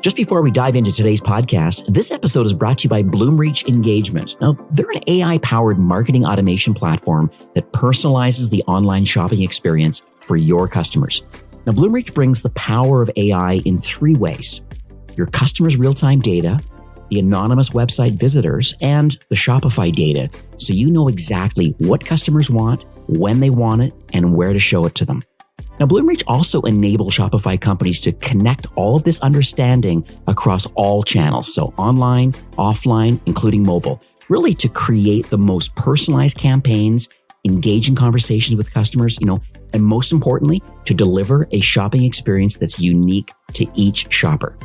Just before we dive into today's podcast, this episode is brought to you by Bloomreach Engagement. Now, they're an AI-powered marketing automation platform that personalizes the online shopping experience for your customers. Now, Bloomreach brings the power of AI in three ways: your customers' real-time data, the anonymous website visitors, and the Shopify data, so you know exactly what customers want, when they want it, and where to show it to them. Now, Bloomreach also enables Shopify companies to connect all of this understanding across all channels, so online, offline, including mobile, really to create the most personalized campaigns, engaging conversations with customers, and most importantly, to deliver a shopping experience that's unique to each shopper.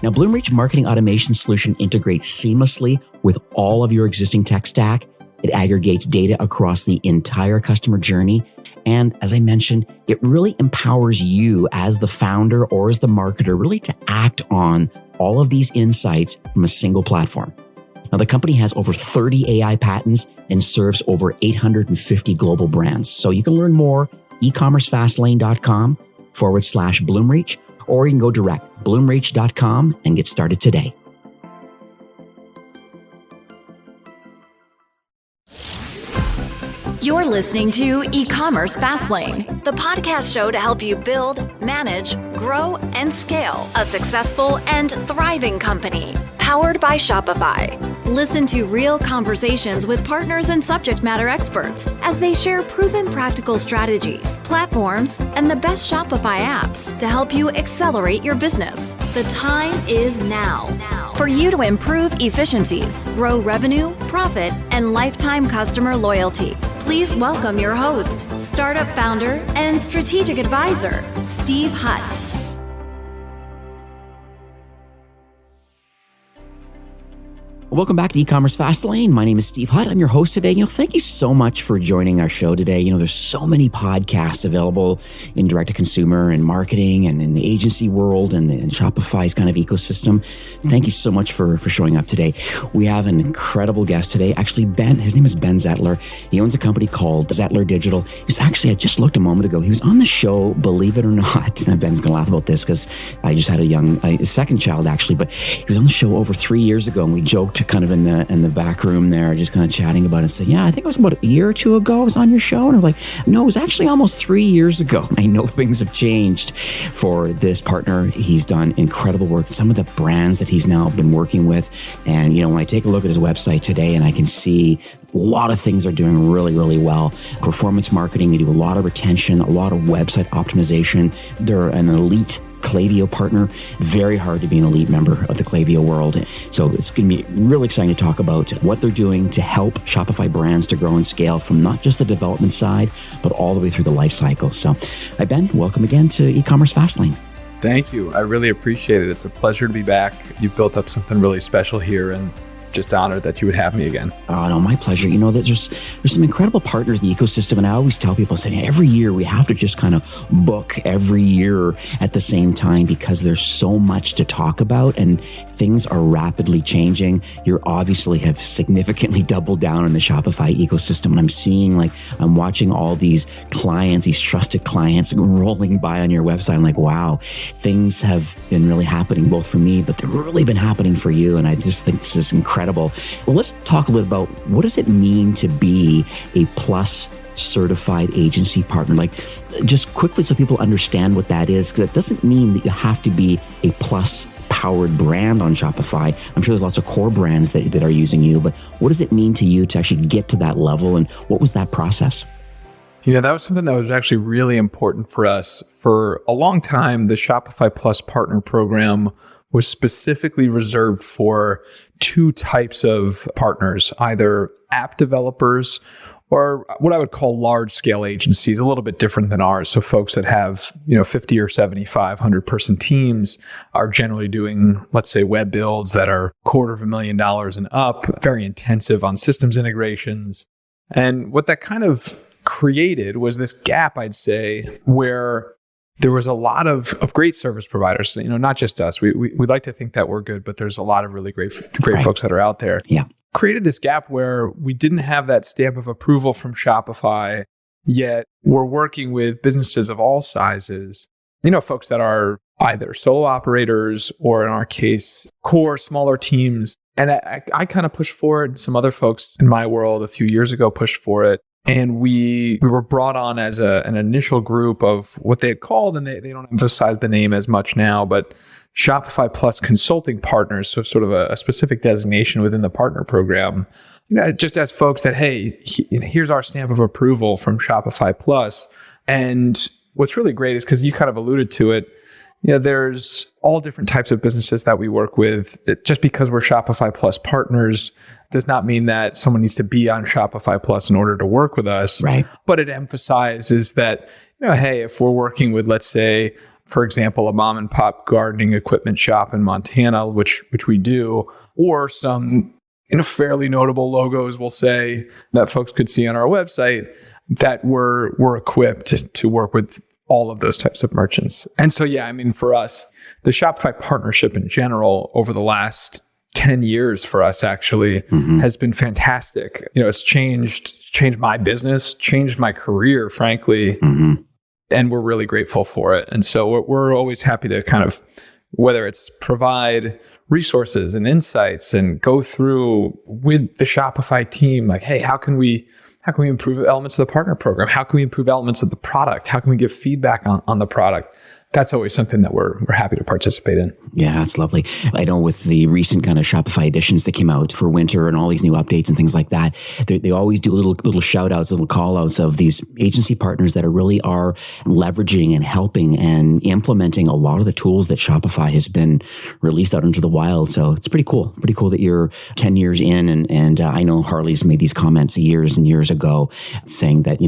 Now, Bloomreach Marketing Automation Solution integrates seamlessly with all of your existing tech stack. It aggregates data across the entire customer journey. And as I mentioned, it really empowers you as the founder or as the marketer really to act on all of these insights from a single platform. Now, the company has over 30 AI patents and serves over 850 global brands. So you can learn more, ecommercefastlane.com/Bloomreach, or you can go direct, bloomreach.com, and get started today. You're listening to Ecommerce Fastlane, the podcast show to help you build, manage, grow, and scale a successful and thriving company, powered by Shopify. Listen to real conversations with partners and subject matter experts as they share proven practical strategies, platforms, and the best Shopify apps to help you accelerate your business. The time is now for you to improve efficiencies, grow revenue, profit, and lifetime customer loyalty. Please welcome your host, startup founder and strategic advisor, Steve Hutt. Welcome back to E-commerce Fastlane. My name is Steve Hutt. I'm your host today. Thank you so much for joining our show today. There's so many podcasts available in direct-to-consumer and marketing and in the agency world and Shopify's kind of ecosystem. Thank you so much for showing up today. We have an incredible guest today. Actually, his name is Ben Zettler. He owns a company called Zettler Digital. He was actually, I just looked a moment ago, he was on the show, believe it or not. And Ben's going to laugh about this because I just had a second child actually, but he was on the show over 3 years ago, and we joked kind of in the back room there, just kind of chatting about it and saying, yeah, I think it was about a year or two ago I was on your show. And I was like, no, it was actually almost 3 years ago. I know things have changed for this partner. He's done incredible work. Some of the brands that he's now been working with. And, when I take a look at his website today and I can see a lot of things are doing really, really well. Performance marketing, they do a lot of retention, a lot of website optimization. They're an elite Klaviyo partner. Very hard to be an elite member of the Klaviyo world. So it's going to be really exciting to talk about what they're doing to help Shopify brands to grow and scale from not just the development side, but all the way through the life cycle. So, hi Ben, welcome again to E-commerce Fastlane. Thank you. I really appreciate it. It's a pleasure to be back. You've built up something really special here, and just honored that you would have me again. Oh, no, my pleasure. There's some incredible partners in the ecosystem. And I always tell people, saying every year we have to just kind of book every year at the same time because there's so much to talk about and things are rapidly changing. You obviously have significantly doubled down on the Shopify ecosystem. And I'm watching all these clients, these trusted clients rolling by on your website. I'm like, wow, things have been really happening both for me, but they've really been happening for you. And I just think this is incredible. Well, let's talk a little about what does it mean to be a Plus certified agency partner? Just quickly so people understand what that is, because it doesn't mean that you have to be a Plus powered brand on Shopify. I'm sure there's lots of core brands that are using you, but what does it mean to you to actually get to that level? And what was that process? That was something that was actually really important for us. For a long time, the Shopify Plus Partner Program was specifically reserved for two types of partners, either app developers or what I would call large-scale agencies, a little bit different than ours. So folks that have 50 or 75, 100-person teams are generally doing, let's say, web builds that are $250,000 and up, very intensive on systems integrations. And what that kind of created was this gap, I'd say, where there was a lot of great service providers, not just us. We like to think that we're good, but there's a lot of really great folks that are out there. Yeah. Created this gap where we didn't have that stamp of approval from Shopify, yet we're working with businesses of all sizes folks that are either solo operators or in our case, core smaller teams. And I kind of pushed for it. Some other folks in my world a few years ago pushed for it. And we were brought on as an initial group of what they had called, and they don't emphasize the name as much now, but Shopify Plus consulting partners. So sort of a specific designation within the partner program, just as folks that, hey, here's our stamp of approval from Shopify Plus. And what's really great is because you kind of alluded to it, there's all different types of businesses that we work with. Just because we're Shopify Plus partners does not mean that someone needs to be on Shopify Plus in order to work with us. Right. But it emphasizes that, hey, if we're working with, let's say, for example, a mom and pop gardening equipment shop in Montana, which we do, or some fairly notable logos, we'll say, that folks could see on our website, that we're equipped to work with all of those types of merchants. And so, for us, the Shopify partnership in general over the last 10 years for us actually has been fantastic. It's changed my business, changed my career, frankly. And we're really grateful for it. And so we're always happy to kind of, whether it's provide resources and insights and go through with the Shopify team, like, hey, how can we improve elements of the partner program? How can we improve elements of the product? How can we give feedback on the product? That's always something that we're happy to participate in. Yeah, that's lovely. I know with the recent kind of Shopify editions that came out for winter and all these new updates and things like that, they always do little shout outs, little call outs of these agency partners that really are leveraging and helping and implementing a lot of the tools that Shopify has been released out into the wild. So it's pretty cool. Pretty cool that you're 10 years in. And I know Harley's made these comments years and years ago saying that,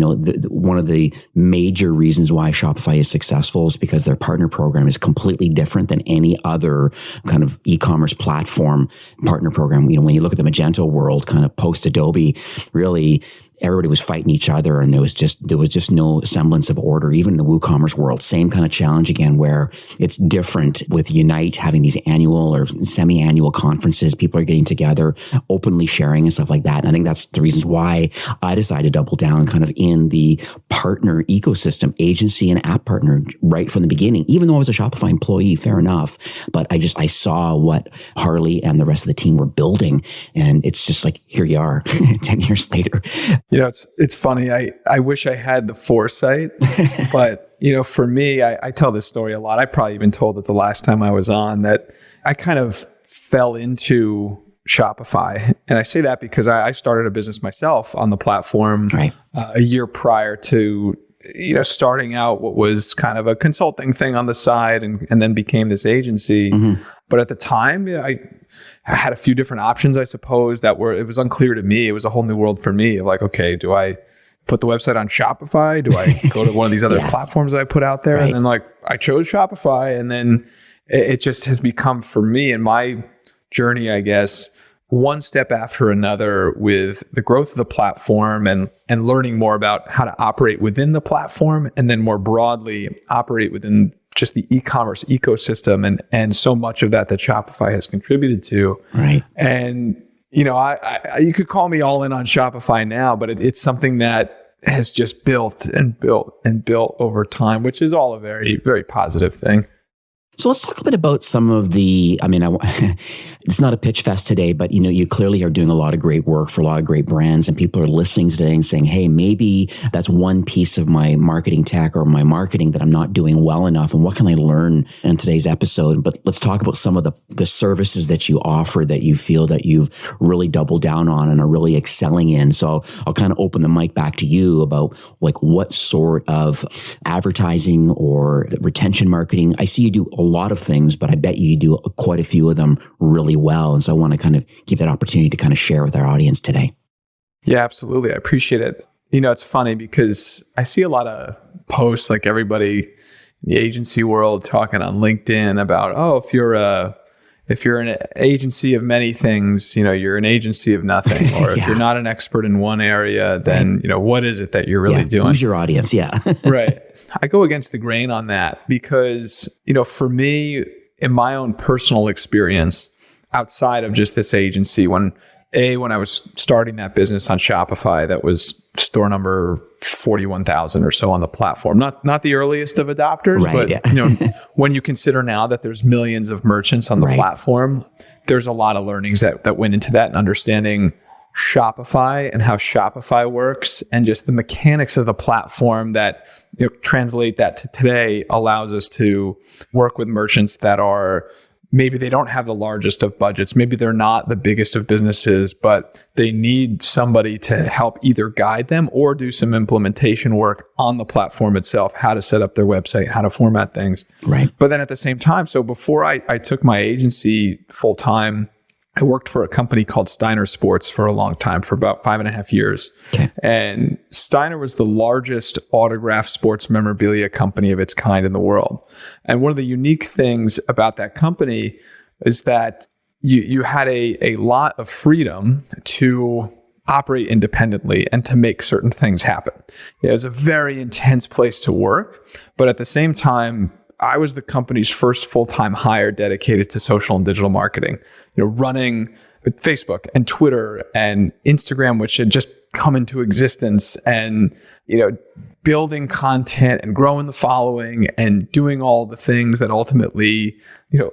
one of the major reasons why Shopify is successful is because their partner program is completely different than any other kind of e-commerce platform partner program. When you look at the Magento world, kind of post Adobe, really everybody was fighting each other, and there was just no semblance of order. Even in the WooCommerce world, same kind of challenge again, where it's different with Unite having these annual or semi-annual conferences. People are getting together, openly sharing and stuff like that. And I think that's the reasons why I decided to double down kind of in the partner ecosystem, agency and app partner right from the beginning. Even though I was a Shopify employee, fair enough, but I saw what Harley and the rest of the team were building, and it's just like, here you are 10 years later. It's funny. I wish I had the foresight, but for me, I tell this story a lot. I probably even told it the last time I was on, that I kind of fell into Shopify. And I say that because I started a business myself on the platform a year prior to starting out what was kind of a consulting thing on the side and then became this agency. But at the time, I had a few different options, I suppose, it was unclear to me. It was a whole new world for me of like, okay, do I put the website on Shopify? Do I go to one of these other platforms that I put out there? And then I chose Shopify, and then it just has become for me in my journey, I guess, one step after another with the growth of the platform and learning more about how to operate within the platform, and then more broadly operate within just the e-commerce ecosystem and so much of that Shopify has contributed to. Right. And, you could call me all in on Shopify now, but it's something that has just built and built and built over time, which is all a very, very positive thing. So let's talk a bit about some of the, it's not a pitch fest today, but you clearly are doing a lot of great work for a lot of great brands, and people are listening today and saying, hey, maybe that's one piece of my marketing tech or my marketing that I'm not doing well enough. And what can I learn in today's episode? But let's talk about some of the services that you offer that you feel that you've really doubled down on and are really excelling in. So I'll kind of open the mic back to you about like what sort of advertising or retention marketing. I see you do a lot of things, but I bet you do quite a few of them really well. And so I want to kind of give that opportunity to kind of share with our audience today. Yeah, absolutely. I appreciate it. It's funny because I see a lot of posts like everybody in the agency world talking on LinkedIn about, if you're an agency of many things, you're an agency of nothing. Or if you're not an expert in one area, then, what is it that you're really doing? Who's your audience? Yeah. Right. I go against the grain on that because, for me, in my own personal experience, outside of just this agency, when when I was starting that business on Shopify, that was store number 41,000 or so on the platform. Not the earliest of adopters, right, but when you consider now that there's millions of merchants on the platform, there's a lot of learnings that went into that and understanding Shopify and how Shopify works and just the mechanics of the platform that translate that to today allows us to work with merchants that are maybe they don't have the largest of budgets. Maybe they're not the biggest of businesses, but they need somebody to help either guide them or do some implementation work on the platform itself, how to set up their website, how to format things. Right. But then at the same time, so before I took my agency full time, I worked for a company called Steiner Sports for a long time, for about 5.5 years. Okay. And Steiner was the largest autographed sports memorabilia company of its kind in the world. And one of the unique things about that company is that you had a lot of freedom to operate independently and to make certain things happen. It was a very intense place to work, but at the same time, I was the company's first full-time hire dedicated to social and digital marketing, running Facebook and Twitter and Instagram, which had just come into existence, and, building content and growing the following and doing all the things that ultimately,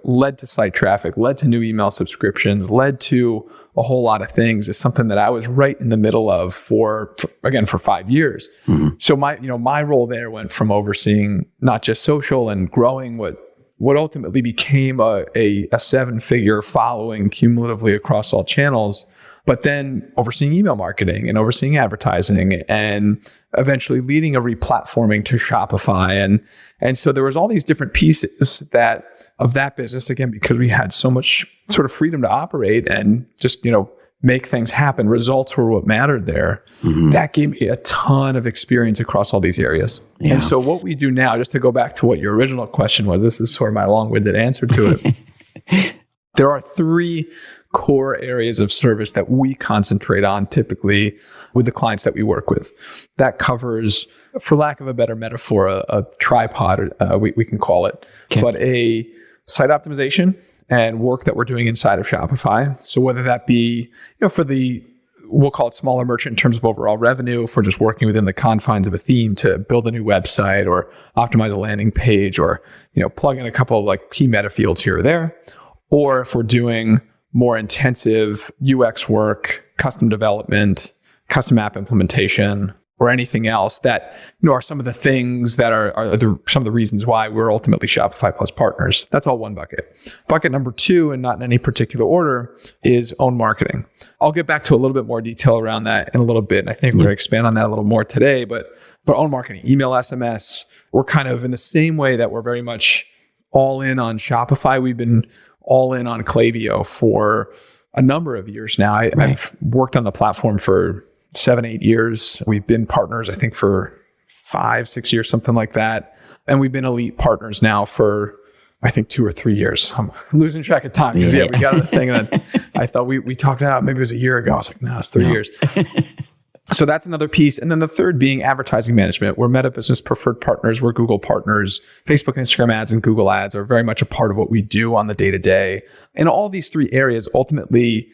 led to site traffic, led to new email subscriptions, led to a whole lot of things, is something that I was right in the middle of for 5 years. Mm-hmm. So my role there went from overseeing not just social and growing what ultimately became a 7-figure following cumulatively across all channels, but then overseeing email marketing and overseeing advertising and eventually leading a replatforming to Shopify. And so there was all these different pieces of that business, again, because we had so much sort of freedom to operate and just, make things happen. Results were what mattered there. Mm-hmm. That gave me a ton of experience across all these areas. Yeah. And so what we do now, just to go back to what your original question was, this is sort of my long-winded answer to it. There are 3 core areas of service that we concentrate on typically with the clients that we work with. That covers, for lack of a better metaphor, a tripod, we can call it, but a site optimization and work that we're doing inside of Shopify. So whether that be, for we'll call it smaller merchant in terms of overall revenue, if we're just working within the confines of a theme to build a new website or optimize a landing page or, plug in a couple of key meta fields here or there. Or if we're doing more intensive UX work, custom development, custom app implementation, or anything else that are some of the things that are some of the reasons why we're ultimately Shopify Plus partners. That's all one bucket. Bucket number 2, and not in any particular order, is own marketing. I'll get back to a little bit more detail around that in a little bit. And I think we're going to expand on that a little more today. But own marketing, email, SMS, we're kind of in the same way that we're very much all in on Shopify. We've been all in on Klaviyo for a number of years now. I've worked on the platform for 7-8 years. We've been partners, I think, for 5-6 years, something like that. And we've been elite partners now for, I think, 2 or 3 years. I'm losing track of time because we got the thing. And I thought we talked about maybe it was a year ago. I was like, no, it's 3 years. So that's another piece. And then the third being advertising management. We're Meta Business Preferred Partners. We're Google partners. Facebook and Instagram ads and Google ads are very much a part of what we do on the day-to-day. And all these 3 areas ultimately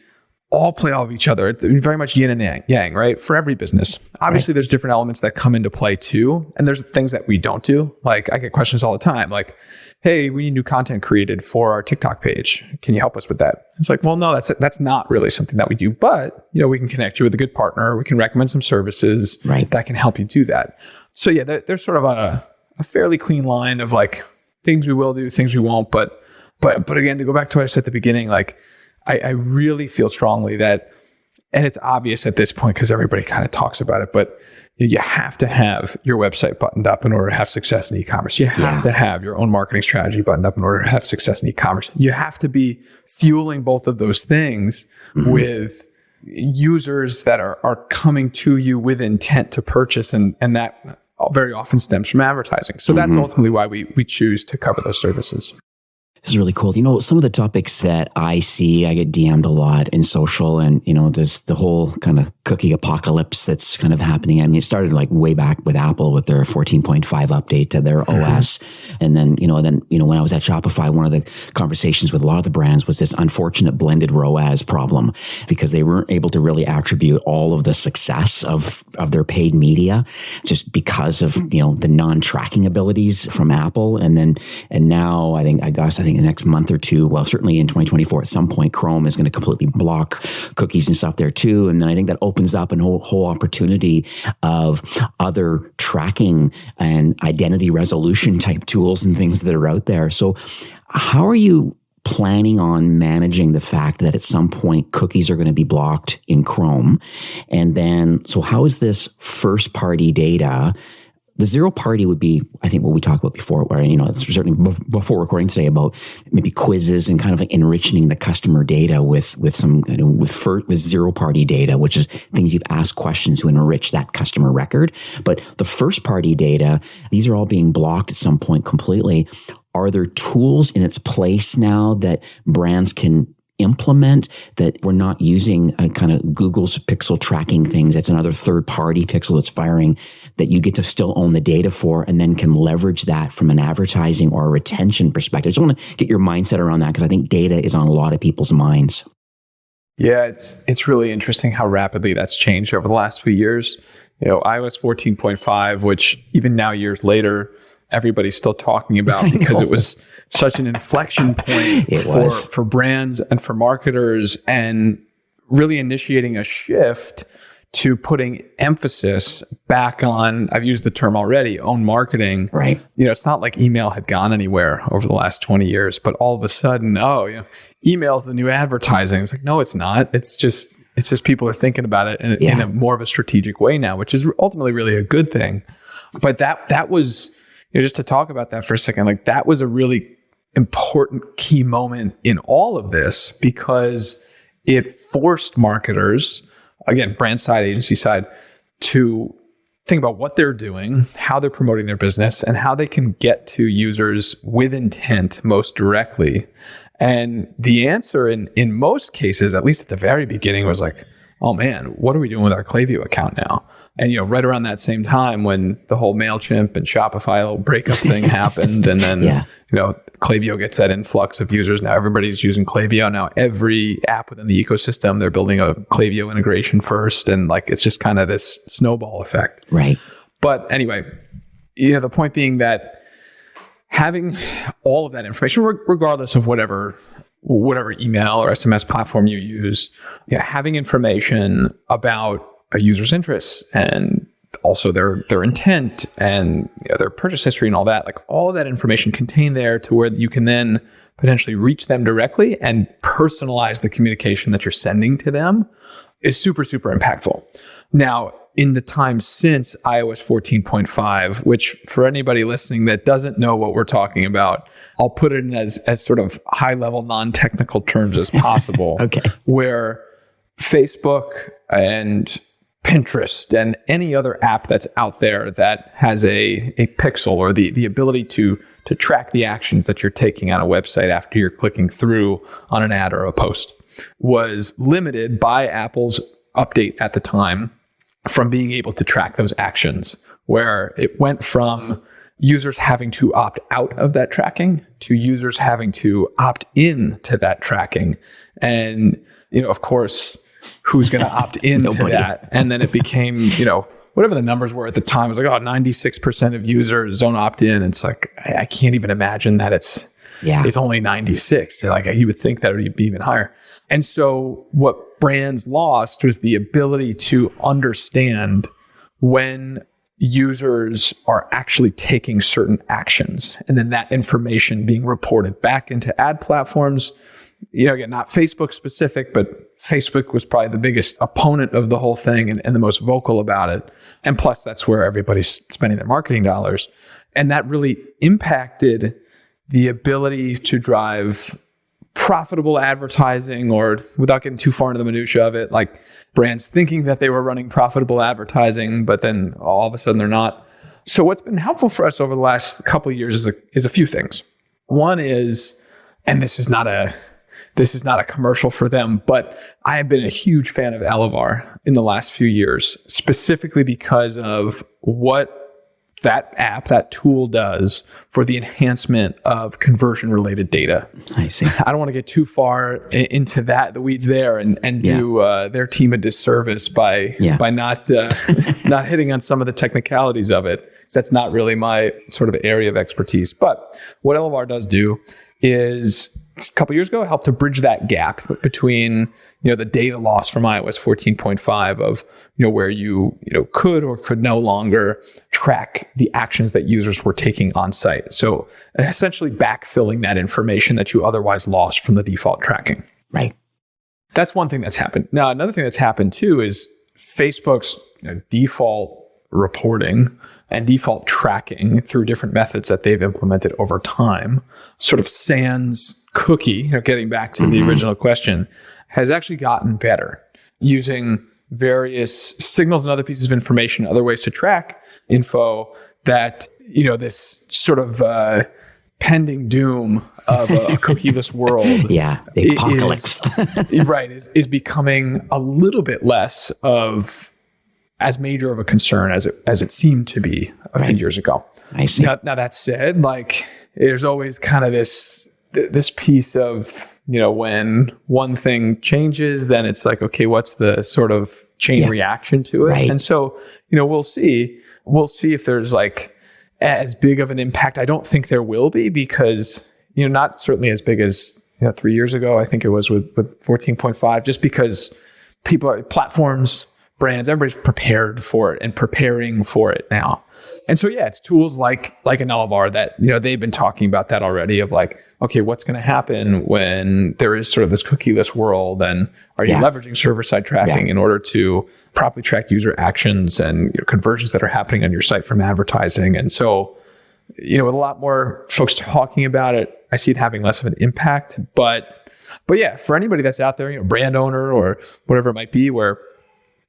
all play off of each other. It's very much yin and yang, right? For every business. Obviously, there's different elements that come into play too. And there's things that we don't do. I get questions all the time like, hey, we need new content created for our TikTok page. Can you help us with that? It's like, well, no, that's not really something that we do. But, we can connect you with a good partner. We can recommend some services that can help you do that. So yeah, there's sort of a fairly clean line of things we will do, things we won't. But again, to go back to what I said at the beginning, I really feel strongly that, and it's obvious at this point because everybody kind of talks about it, but you have to have your website buttoned up in order to have success in e-commerce. You have to have your own marketing strategy buttoned up in order to have success in e-commerce. You have to be fueling both of those things with users that are coming to you with intent to purchase, and that very often stems from advertising. So that's ultimately why we choose to cover those services. This is really cool. Some of the topics that I see, I get DM'd a lot in social, and, there's the whole kind of cookie apocalypse that's kind of happening. I mean, it started like way back with Apple with their 14.5 update to their OS. And then, when I was at Shopify, one of the conversations with a lot of the brands was this unfortunate blended ROAS problem, because they weren't able to really attribute all of the success of their paid media just because of, the non-tracking abilities from Apple. And now I think in the next month or two, well, certainly in 2024, at some point, Chrome is going to completely block cookies and stuff there too. And then I think that opens up a whole opportunity of other tracking and identity resolution type tools and things that are out there. So how are you planning on managing the fact that at some point cookies are going to be blocked in Chrome? And then, so how is this first party data? The zero party would be, I think, what we talked about before, where, certainly before recording today, about maybe quizzes and kind of like enriching the customer data with zero party data, which is things you've asked questions to enrich that customer record. But the first party data, these are all being blocked at some point completely. Are there tools in its place now that brands can implement, that we're not using kind of Google's pixel tracking things? That's another third party pixel that's firing, that you get to still own the data for, and then can leverage that from an advertising or a retention perspective. I just want to get your mindset around that, because I think data is on a lot of people's minds. Yeah, it's really interesting how rapidly that's changed over the last few years. iOS 14.5, which even now years later, everybody's still talking about, because it was such an inflection point for brands and for marketers, and really initiating a shift to putting emphasis back on, I've used the term already, own marketing. Right. It's not like email had gone anywhere over the last 20 years, but all of a sudden, email's the new advertising. It's like, no, it's not. It's just people are thinking about it in a more of a strategic way now, which is ultimately really a good thing. But that was, just to talk about that for a second, like that was a really important key moment in all of this, because it forced marketers, again, brand side, agency side, to think about what they're doing, how they're promoting their business, and how they can get to users with intent most directly. And the answer in most cases, at least at the very beginning, was like, oh man, what are we doing with our Klaviyo account now? And right around that same time when the whole MailChimp and Shopify little breakup thing happened, and then Klaviyo gets that influx of users. Now everybody's using Klaviyo. Now every app within the ecosystem, they're building a Klaviyo integration first, and like it's just kind of this snowball effect. Right. But anyway, the point being that having all of that information, regardless of whatever email or SMS platform you use, having information about a user's interests and also their intent and their purchase history and all that, like all of that information contained there to where you can then potentially reach them directly and personalize the communication that you're sending to them is super, super impactful. Now, in the time since iOS 14.5, which for anybody listening that doesn't know what we're talking about, I'll put it in as sort of high-level, non-technical terms as possible. Okay. Where Facebook and Pinterest and any other app that's out there that has a pixel or the ability to track the actions that you're taking on a website after you're clicking through on an ad or a post was limited by Apple's update at the time from being able to track those actions, where it went from users having to opt out of that tracking to users having to opt in to that tracking. And, of course, who's going to opt into that? And then it became, whatever the numbers were at the time, it was like, 96% of users don't opt in. It's like, I can't even imagine that it's only 96. Like you would think that would be even higher. And so what brands lost was the ability to understand when users are actually taking certain actions, and then that information being reported back into ad platforms. Again, not Facebook specific, but Facebook was probably the biggest opponent of the whole thing and the most vocal about it. And plus, that's where everybody's spending their marketing dollars. And that really impacted the ability to drive profitable advertising, or without getting too far into the minutia of it, like brands thinking that they were running profitable advertising, but then all of a sudden they're not. So what's been helpful for us over the last couple of years is a few things. One is and this is not a commercial for them, but I have been a huge fan of Elevar in the last few years, specifically because of what that tool does for the enhancement of conversion-related data. I see. I don't want to get too far into the weeds there, and do their team a disservice by not not hitting on some of the technicalities of it. That's not really my sort of area of expertise. But what Elevar does do is, a couple of years ago, helped to bridge that gap between the data loss from iOS 14.5 of where you could or could no longer track the actions that users were taking on site. So essentially backfilling that information that you otherwise lost from the default tracking. Right. That's one thing that's happened. Now, another thing that's happened too is Facebook's default reporting and default tracking through different methods that they've implemented over time, sort of sans cookie, getting back to the original question, has actually gotten better using various signals and other pieces of information, other ways to track info that, this sort of pending doom of a cookieless world. The apocalypse. is becoming a little bit less of as major of a concern as it seemed to be a few years ago. I see. Now that said, there's always kind of this piece of, when one thing changes, then it's like, okay, what's the sort of chain reaction to it? Right. And so, we'll see if there's as big of an impact. I don't think there will be, because, not certainly as big as, 3 years ago, I think it was with 14.5, just because platforms, brands, everybody's prepared for it and preparing for it now. And so, it's tools like an Elevar that, they've been talking about that already of okay, what's going to happen when there is sort of this cookieless world, and are you leveraging server-side tracking in order to properly track user actions and conversions that are happening on your site from advertising? And so, with a lot more folks talking about it, I see it having less of an impact. But for anybody that's out there, brand owner or whatever it might be, where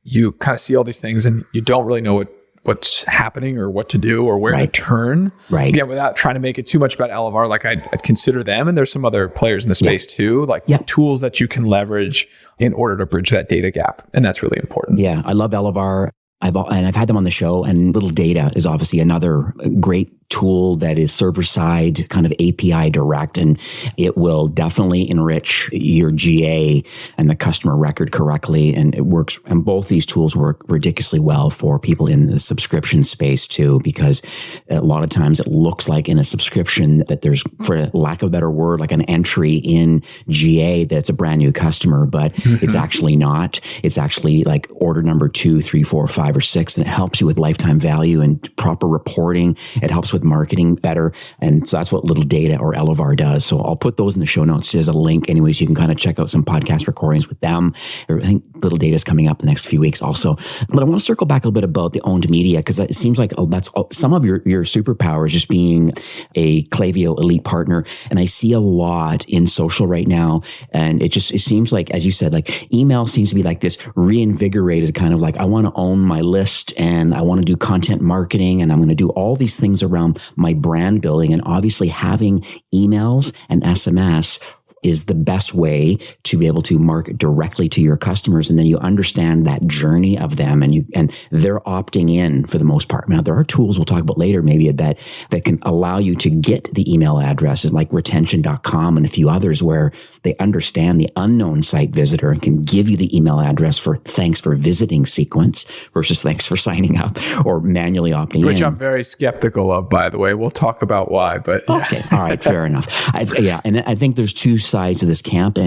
you kind of see all these things and you don't really know what's happening or what to do or where to turn. Right. Again, without trying to make it too much about Elevar, I'd consider them, and there's some other players in the space too, tools that you can leverage in order to bridge that data gap. And that's really important. Yeah, I love Elevar. I've had them on the show, and Little Data is obviously another great tool that is server-side, kind of API direct, and it will definitely enrich your GA and the customer record correctly. And it works, and both these tools work ridiculously well for people in the subscription space too, because a lot of times it looks like in a subscription that there's, for lack of a better word, like an entry in GA that it's a brand new customer, but it's actually not. It's actually like order number 2, 3, 4, 5, or 6, and it helps you with lifetime value and proper reporting. It helps with marketing better. And so that's what Little Data or Elevar does. So I'll put those in the show notes as a link. Anyways, you can kind of check out some podcast recordings with them. I think Little Data is coming up the next few weeks also. But I want to circle back a little bit about the owned media, because it seems like that's some of your superpowers, just being a Klaviyo elite partner. And I see a lot in social right now. And it seems like, as you said, email seems to be like this reinvigorated kind of I want to own my list, and I want to do content marketing, and I'm going to do all these things around my brand building. And obviously having emails and SMS is the best way to be able to market directly to your customers. And then you understand that journey of them, and they're opting in for the most part. Now, there are tools we'll talk about later, maybe that can allow you to get the email addresses, like retention.com and a few others, where they understand the unknown site visitor and can give you the email address for thanks for visiting sequence versus thanks for signing up or manually opting in. Which I'm very skeptical of, by the way. We'll talk about why, but okay. All right. Fair enough. And I think there's two sides of this camp,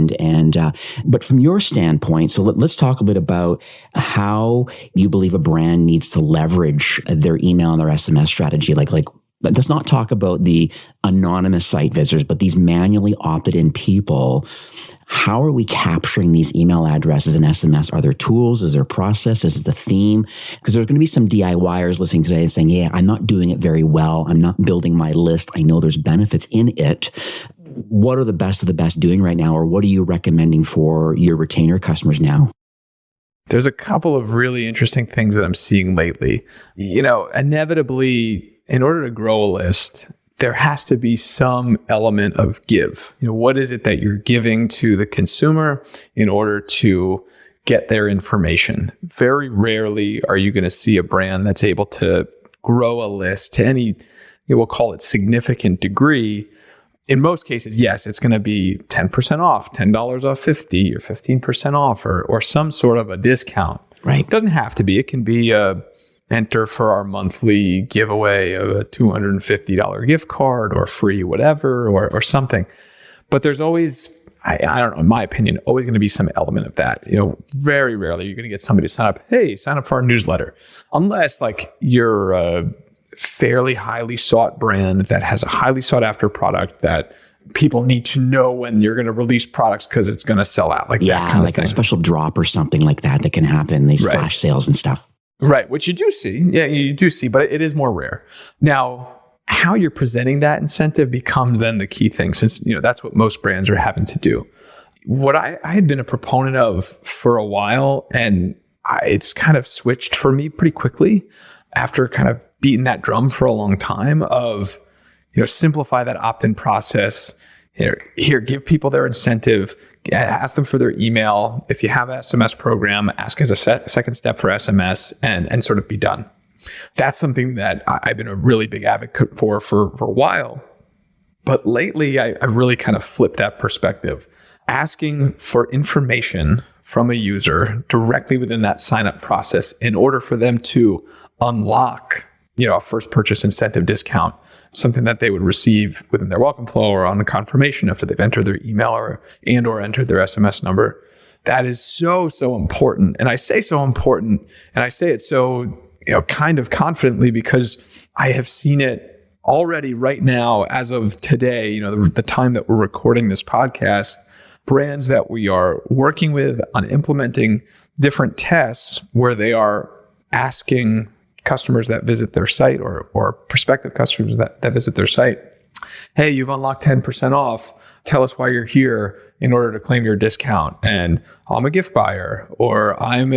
but from your standpoint, so let's talk a bit about how you believe a brand needs to leverage their email and their SMS strategy. Let's not talk about the anonymous site visitors, but these manually opted in people. How are we capturing these email addresses and SMS? Are there tools? Is there processes? Is the theme? Because there's going to be some DIYers listening today and saying, yeah, I'm not doing it very well. I'm not building my list. I know there's benefits in it. What are the best of the best doing right now? Or what are you recommending for your retainer customers now? There's a couple of really interesting things that I'm seeing lately. Inevitably, in order to grow a list, there has to be some element of give. What is it that you're giving to the consumer in order to get their information? Very rarely are you going to see a brand that's able to grow a list to any, we'll call it significant degree. In most cases, yes, it's going to be 10% off, $10 off 50 or 15% off or some sort of a discount. Right. It doesn't have to be. It can be enter for our monthly giveaway of a $250 gift card or free whatever or something. But there's always, I don't know, in my opinion, always going to be some element of that. Very rarely you're going to get somebody to sign up. Hey, sign up for our newsletter. Unless like you're a fairly highly sought brand that has a highly sought after product that people need to know when you're going to release products because it's going to sell out. Like that kind of thing. A special drop or something like that can happen. These flash sales and stuff. Right, which you do see. Yeah, you do see, but it is more rare. Now, how you're presenting that incentive becomes then the key thing, since that's what most brands are having to do. What I had been a proponent of for a while, and it's kind of switched for me pretty quickly after kind of beating that drum for a long time of, simplify that opt-in process. Here, give people their incentive, ask them for their email. If you have an SMS program, ask as a second step for SMS and sort of be done. That's something that I've been a really big advocate for a while. But lately, I've really kind of flipped that perspective. Asking for information from a user directly within that sign-up process in order for them to unlock a first purchase incentive discount, something that they would receive within their welcome flow or on the confirmation after they've entered their email or entered their SMS number. That is so, so important. And I say so important, and I say it so, kind of confidently because I have seen it already right now as of today, the time that we're recording this podcast, brands that we are working with on implementing different tests where they are asking customers that visit their site or prospective customers that visit their site, hey, you've unlocked 10% off. Tell us why you're here in order to claim your discount. And I'm a gift buyer, or I'm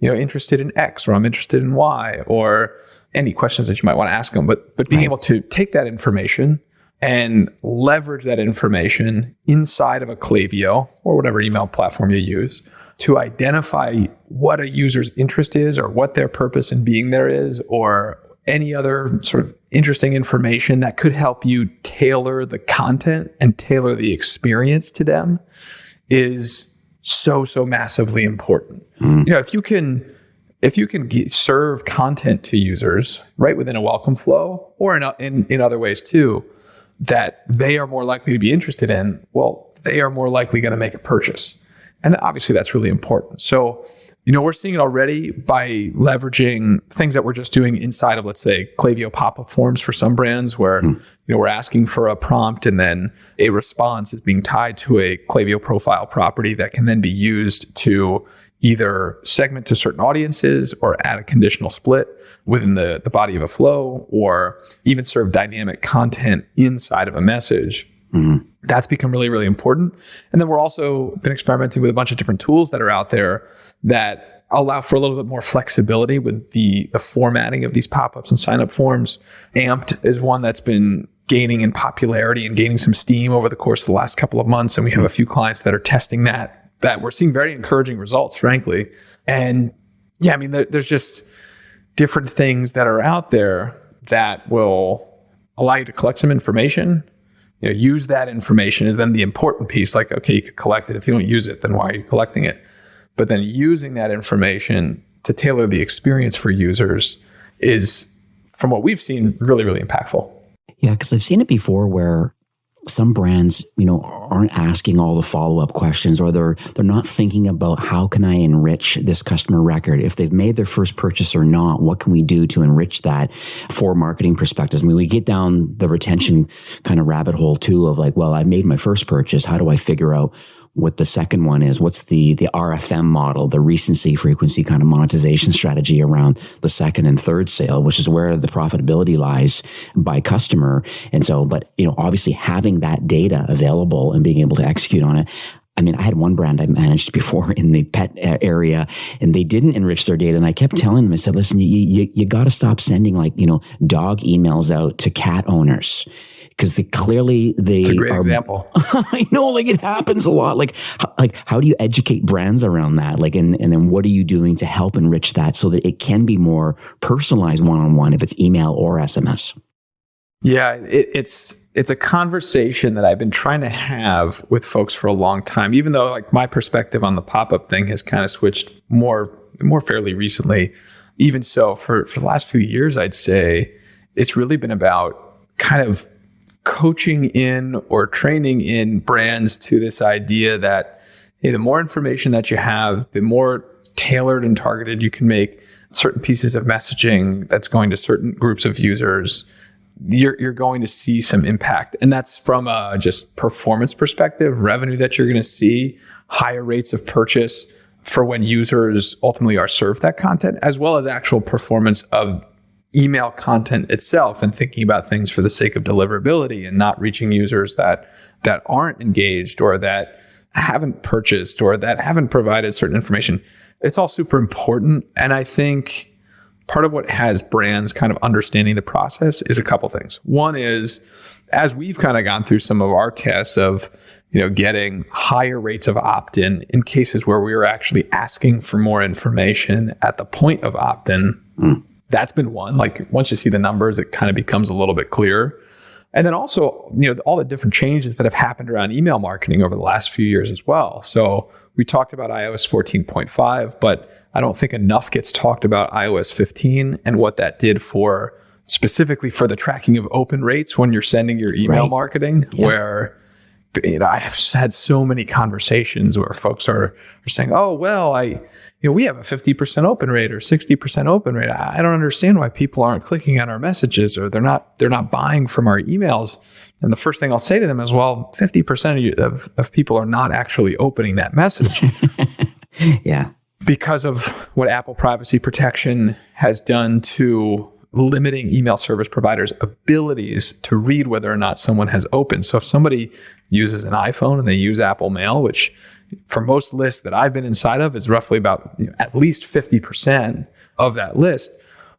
interested in X, or I'm interested in Y, or any questions that you might want to ask them. But being able to take that information and leverage that information inside of a Klaviyo or whatever email platform you use to identify what a user's interest is or what their purpose in being there is, or any other sort of interesting information that could help you tailor the content and tailor the experience to them is so, so massively important. If you can serve content to users right within a welcome flow or in other ways too, that they are more likely to be interested in, well, they are more likely going to make a purchase. And obviously that's really important. So, we're seeing it already by leveraging things that we're just doing inside of, let's say, Klaviyo pop-up forms for some brands where, we're asking for a prompt and then a response is being tied to a Klaviyo profile property that can then be used to either segment to certain audiences or add a conditional split within the body of a flow, or even serve dynamic content inside of a message. That's become really, really important. And then we're also been experimenting with a bunch of different tools that are out there that allow for a little bit more flexibility with the formatting of these pop-ups and sign-up forms. Amped is one that's been gaining in popularity and gaining some steam over the course of the last couple of months. And we have a few clients that are testing that we're seeing very encouraging results, frankly. And yeah, there's just different things that are out there that will allow you to collect some information. Use that information is then the important piece. Like, okay, you could collect it. If you don't use it, then why are you collecting it? But then using that information to tailor the experience for users is, from what we've seen, really, really impactful. Yeah, because I've seen it before where some brands, aren't asking all the follow-up questions, or they're not thinking about how can I enrich this customer record? If they've made their first purchase or not, what can we do to enrich that for marketing perspectives? We get down the retention kind of rabbit hole too of like, well, I made my first purchase. How do I figure out what the second one is? What's the RFM model, the recency frequency kind of monetization strategy around the second and third sale, which is where the profitability lies by customer. And so, but obviously having that data available and being able to execute on it, I mean, I had one brand I managed before in the pet area, and they didn't enrich their data. And I kept telling them, I said, listen, you got to stop sending dog emails out to cat owners. Because they it's a great example. I know, it happens a lot. How do you educate brands around that? And then what are you doing to help enrich that so that it can be more personalized one-on-one if it's email or SMS? Yeah, it's a conversation that I've been trying to have with folks for a long time, even though my perspective on the pop-up thing has kind of switched more fairly recently. Even so, for the last few years, I'd say it's really been about kind of coaching in or training in brands to this idea that, hey, the more information that you have, the more tailored and targeted you can make certain pieces of messaging that's going to certain groups of users, you're going to see some impact. And that's from a just performance perspective, revenue that you're going to see, higher rates of purchase for when users ultimately are served that content, as well as actual performance of email content itself, and thinking about things for the sake of deliverability and not reaching users that aren't engaged or that haven't purchased or that haven't provided certain information. It's all super important. And I think part of what has brands kind of understanding the process is a couple things. One is, as we've kind of gone through some of our tests of, getting higher rates of opt-in in cases where we were actually asking for more information at the point of opt-in, that's been one. Once you see the numbers, it kind of becomes a little bit clearer. And then also, all the different changes that have happened around email marketing over the last few years as well. So we talked about iOS 14.5, but I don't think enough gets talked about iOS 15 and what that did specifically for the tracking of open rates when you're sending your email marketing, where I have had so many conversations where folks are saying, oh, well, we have a 50% open rate or 60% open rate. I don't understand why people aren't clicking on our messages, or they're not buying from our emails. And the first thing I'll say to them is, well, 50% of people are not actually opening that message. Yeah. Because of what Apple privacy protection has done to limiting email service providers' abilities to read whether or not someone has opened. So if somebody uses an iPhone and they use Apple Mail, which for most lists that I've been inside of is roughly about at least 50% of that list,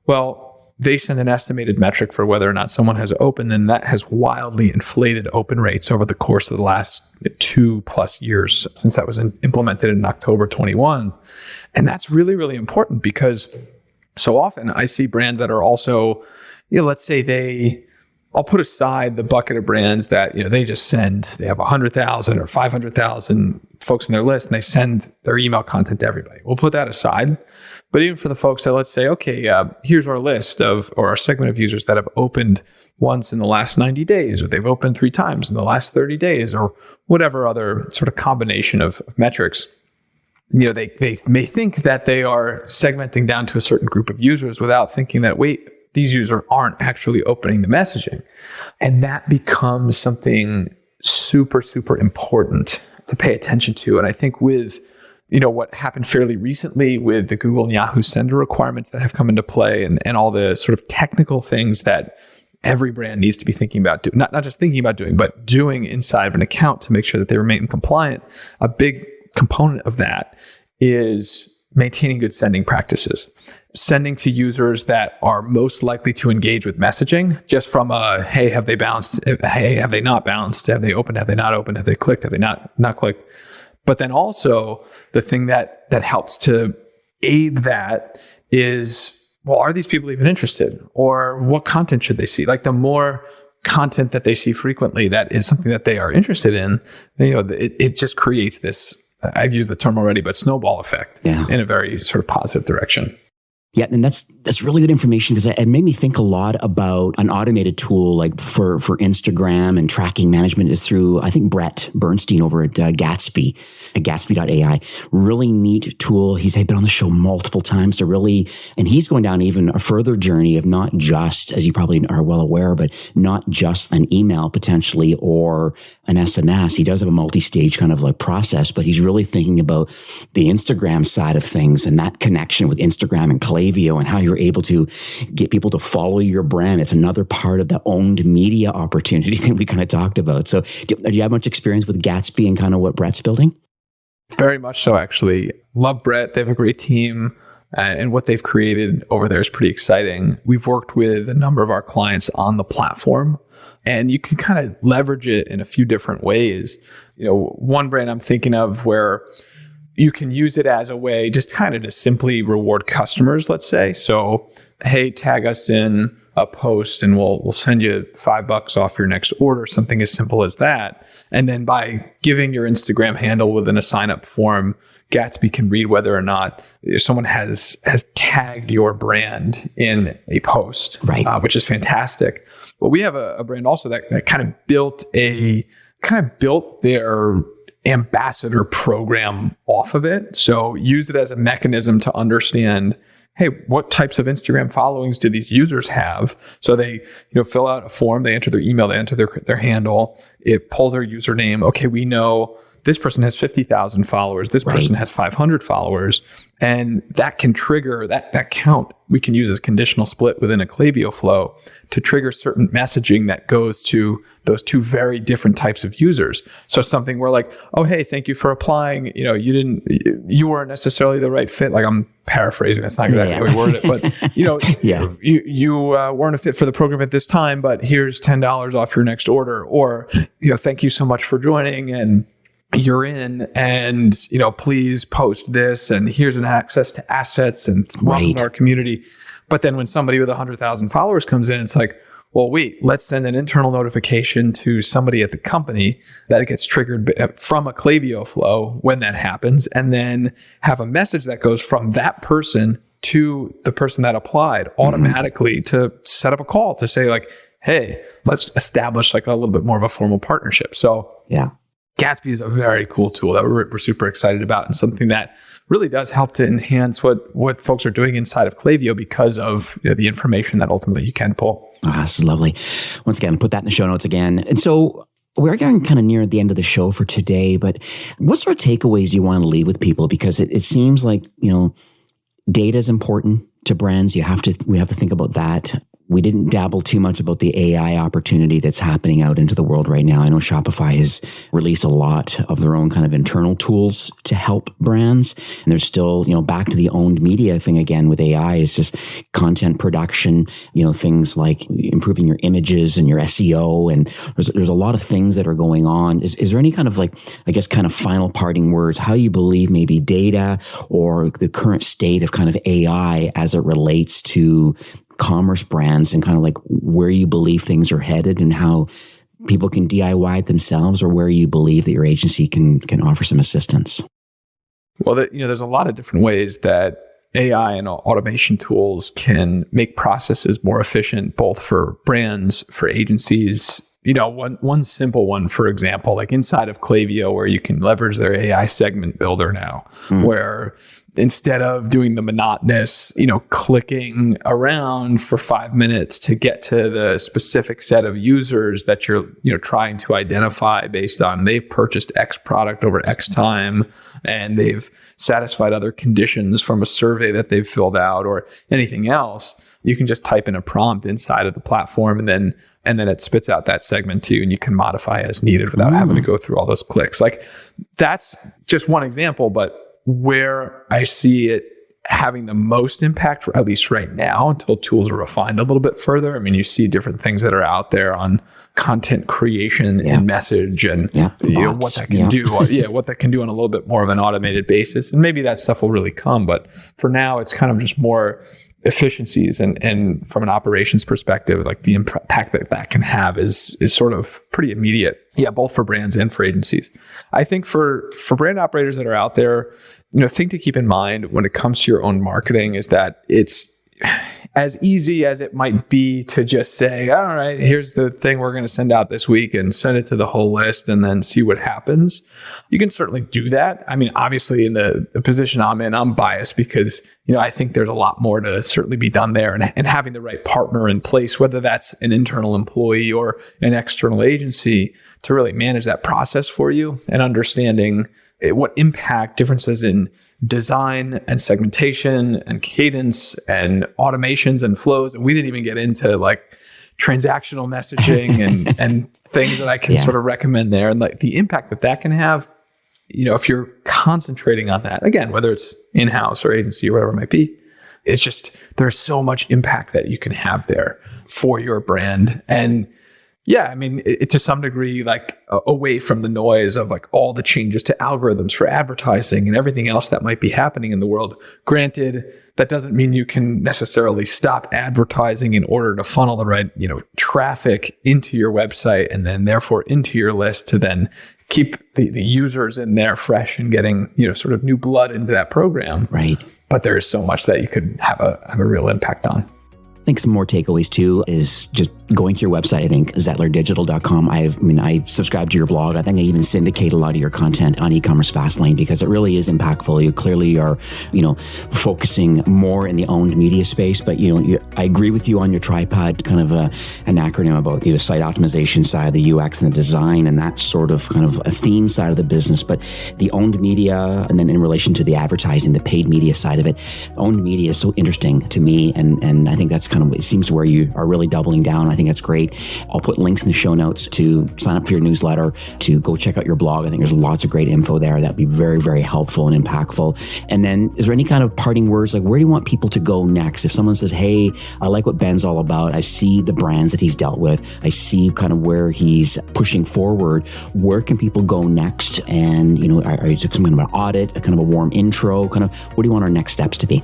well, they send an estimated metric for whether or not someone has opened, and that has wildly inflated open rates over the course of the last 2+ years since that was implemented in October 21. And that's really, really important, because so often I see brands that are also, let's say I'll put aside the bucket of brands that, they have 100,000 or 500,000 folks in their list, and they send their email content to everybody. We'll put that aside. But even for the folks that, let's say, okay, here's our list or our segment of users that have opened once in the last 90 days, or they've opened 3 times in the last 30 days, or whatever other sort of combination of metrics. They may think that they are segmenting down to a certain group of users without thinking that, wait, these users aren't actually opening the messaging. And that becomes something super, super important to pay attention to. And I think with, what happened fairly recently with the Google and Yahoo sender requirements that have come into play, and all the sort of technical things that every brand needs to be thinking about, not just thinking about doing, but doing inside of an account to make sure that they remain compliant. A big component of that is maintaining good sending practices. Sending to users that are most likely to engage with messaging, just from hey, have they bounced? Hey, have they not bounced? Have they opened? Have they not opened? Have they clicked? Have they not clicked? But then also the thing that helps to aid that is, well, are these people even interested? Or what content should they see? The more content that they see frequently that is something that they are interested in, it just creates this, I've used the term already, but snowball effect in a very sort of positive direction. Yeah, and that's really good information, because it made me think a lot about an automated tool for Instagram and tracking management is through, I think, Brett Bernstein over at Gatsby, at Gatsby.ai. Really neat tool. He's been on the show multiple times to really, and he's going down even a further journey of not just, as you probably are well aware, but not just an email potentially or an SMS. He does have a multi-stage kind of process, but he's really thinking about the Instagram side of things and that connection with Instagram and Klaviyo and how you're able to get people to follow your brand. It's another part of the owned media opportunity that we kind of talked about. So do you have much experience with Gatsby and kind of what Brett's building? Very much so, actually. Love Brett. They have a great team. And what they've created over there is pretty exciting. We've worked with a number of our clients on the platform, and you can kind of leverage it in a few different ways. One brand I'm thinking of where you can use it as a way just kind of to simply reward customers, let's say. So, hey, tag us in a post and we'll send you $5 off your next order, something as simple as that. And then by giving your Instagram handle within a sign-up form, Gatsby can read whether or not someone has tagged your brand in a post, right? Which is fantastic. But we have a brand also that kind of built their ambassador program off of it. So use it as a mechanism to understand, hey, what types of Instagram followings do these users have? So they, fill out a form, they enter their email, they enter their handle, it pulls their username. Okay, we know this person has 50,000 followers. This person has 500 followers. And that can trigger that count. We can use as conditional split within a Klaviyo flow to trigger certain messaging that goes to those two very different types of users. So something where like, oh, hey, thank you for applying. You weren't necessarily the right fit. Like I'm paraphrasing. It's not exactly how we worded it, but you weren't a fit for the program at this time, but here's $10 off your next order. Or, thank you so much for joining and you're in, and please post this, and here's an access to assets, and welcome to our community. But then when somebody with 100,000 followers comes in, it's like, well, wait, let's send an internal notification to somebody at the company that gets triggered from a Klaviyo flow when that happens, and then have a message that goes from that person to the person that applied automatically to set up a call to say like, hey, let's establish like a little bit more of a formal partnership. So Gatsby is a very cool tool that we're super excited about, and something that really does help to enhance what folks are doing inside of Klaviyo because of the information that ultimately you can pull. This is lovely. Once again, put that in the show notes again. And so we're getting kind of near the end of the show for today, but what sort of takeaways do you want to leave with people? Because it seems like, data is important to brands. We have to think about that. We didn't dabble too much about the AI opportunity that's happening out into the world right now. I know Shopify has released a lot of their own kind of internal tools to help brands. And there's still, back to the owned media thing again with AI. It's just content production, things like improving your images and your SEO. And there's a lot of things that are going on. Is there any kind of final parting words, how you believe maybe data or the current state of kind of AI as it relates to commerce brands and kind of like where you believe things are headed and how people can DIY it themselves, or where you believe that your agency can offer some assistance? Well, there's a lot of different ways that AI and automation tools can make processes more efficient, both for brands, for agencies. One simple one, for example, like inside of Klaviyo, where you can leverage their AI segment builder now, where instead of doing the monotonous, clicking around for 5 minutes to get to the specific set of users that you're, trying to identify based on they've purchased X product over X time and they've satisfied other conditions from a survey that they've filled out or anything else, you can just type in a prompt inside of the platform and then it spits out that segment to you, and you can modify as needed without having to go through all those clicks. Like that's just one example, but where I see it having the most impact, at least right now, until tools are refined a little bit further. I mean, you see different things that are out there on content creation and message and what that can do. What that can do on a little bit more of an automated basis. And maybe that stuff will really come. But for now, it's kind of just more efficiencies and from an operations perspective, like the impact that can have is sort of pretty immediate. Yeah, both for brands and for agencies. I think for brand operators that are out there, thing to keep in mind when it comes to your own marketing is that it's as easy as it might be to just say, all right, here's the thing we're going to send out this week and send it to the whole list and then see what happens. You can certainly do that. I mean, obviously in the position I'm in, I'm biased because, I think there's a lot more to certainly be done there, and having the right partner in place, whether that's an internal employee or an external agency, to really manage that process for you and understanding what impact differences in design and segmentation and cadence and automations and flows. And we didn't even get into like transactional messaging and things that I can sort of recommend there, and like the impact that can have. If you're concentrating on that, again, whether it's in-house or agency or whatever it might be, it's just, there's so much impact that you can have there for your brand. And yeah, I mean, it to some degree, like away from the noise of like all the changes to algorithms for advertising and everything else that might be happening in the world. Granted, that doesn't mean you can necessarily stop advertising in order to funnel the right, traffic into your website and then therefore into your list to then keep the users in there fresh and getting, sort of new blood into that program. Right. But there is so much that you could have a real impact on. I think some more takeaways too is just going to your website. I think zettlerdigital.com. I subscribe to your blog. I think I even syndicate a lot of your content on Ecommerce Fastlane because it really is impactful. You clearly are, focusing more in the owned media space. But I agree with you on your tripod, kind of an acronym about the site optimization side, the UX and the design, and that sort of kind of a theme side of the business. But the owned media, and then in relation to the advertising, the paid media side of it, owned media is so interesting to me, and I think that's kind of, it seems where you are really doubling down. I think that's great. I'll put links in the show notes to sign up for your newsletter, to go check out your blog. I think there's lots of great info there that'd be very, very helpful and impactful. And then is there any kind of parting words? Like, where do you want people to go next? If someone says, hey, I like what Ben's all about. I see the brands that he's dealt with. I see kind of where he's pushing forward. Where can people go next? And, are you just kind of an audit, a kind of a warm intro? Kind of, what do you want our next steps to be?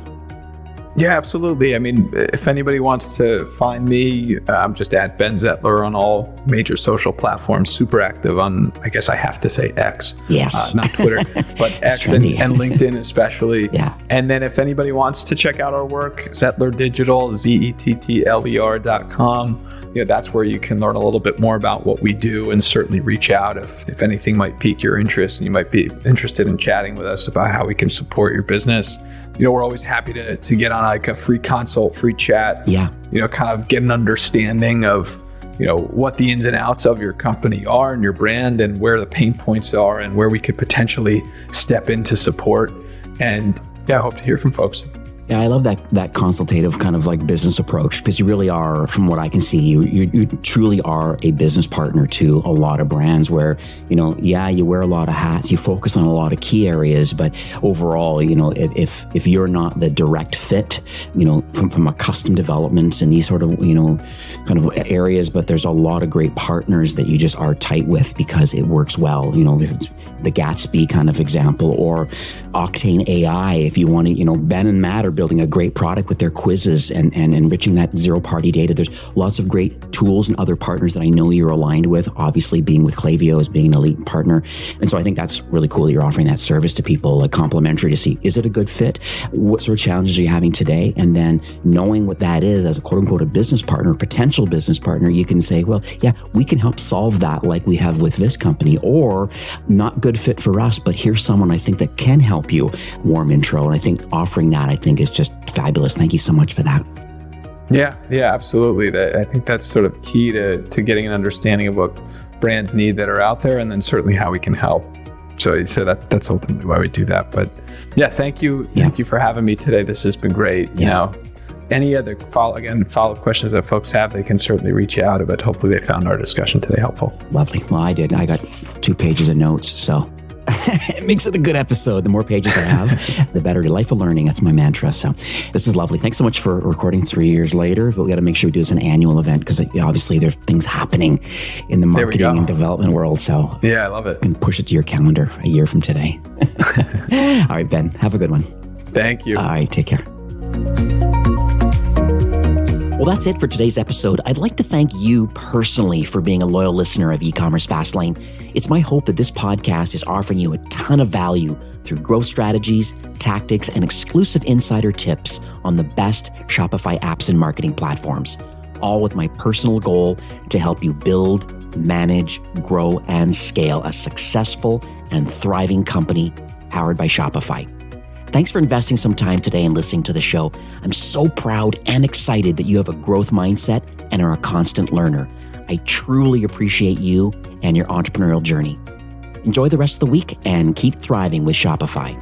Yeah, absolutely. I mean, if anybody wants to find me, I'm just at Ben Zettler on all major social platforms, super active on, I guess I have to say X. Yes. Not Twitter, but X and LinkedIn especially. Yeah. And then if anybody wants to check out our work, Zettler Digital, ZETTLER.com. That's where you can learn a little bit more about what we do and certainly reach out if anything might pique your interest and you might be interested in chatting with us about how we can support your business. We're always happy to get on like a free consult, free chat. Yeah. Kind of get an understanding of, what the ins and outs of your company are and your brand and where the pain points are and where we could potentially step in to support. And yeah, I hope to hear from folks. Yeah, I love that consultative kind of like business approach, because you really are, from what I can see, you truly are a business partner to a lot of brands where, you wear a lot of hats, you focus on a lot of key areas, but overall, if you're not the direct fit, from a custom development and these sort of, kind of areas, but there's a lot of great partners that you just are tight with because it works well. If it's the Gatsby kind of example, or Octane AI, if you want to, Ben and Matt are building a great product with their quizzes and enriching that zero-party data. There's lots of great tools and other partners that I know you're aligned with, obviously being with Klaviyo as being an elite partner. And so I think that's really cool that you're offering that service to people, like complimentary, to see, is it a good fit? What sort of challenges are you having today? And then knowing what that is as a quote unquote a business partner, potential business partner, you can say, well, yeah, we can help solve that like we have with this company, or not good fit for us, but here's someone I think that can help you. Warm intro. And I think offering that, I think, is just fabulous. Thank you so much for that. Yeah, absolutely. I think that's sort of key to getting an understanding of what brands need that are out there, and then certainly how we can help. So that's ultimately why we do that. But yeah, thank you. Yeah. Thank you for having me today. This has been great. Yeah. Any other follow-up questions that folks have, they can certainly reach out, but hopefully they found our discussion today helpful. Lovely. Well, I did. I got 2 pages of notes, so it makes it a good episode. The more pages I have, the better. Delightful learning. That's my mantra. So this is lovely. Thanks so much for recording 3 years later, but we got to make sure we do this an annual event, because obviously there's things happening in the marketing and development world. So yeah, I love it. You can push it to your calendar a year from today. All right, Ben, have a good one. Thank you. All right, take care. Well, that's it for today's episode. I'd like to thank you personally for being a loyal listener of Ecommerce Fastlane. It's my hope that this podcast is offering you a ton of value through growth strategies, tactics, and exclusive insider tips on the best Shopify apps and marketing platforms, all with my personal goal to help you build, manage, grow, and scale a successful and thriving company powered by Shopify. Thanks for investing some time today and listening to the show. I'm so proud and excited that you have a growth mindset and are a constant learner. I truly appreciate you and your entrepreneurial journey. Enjoy the rest of the week and keep thriving with Shopify.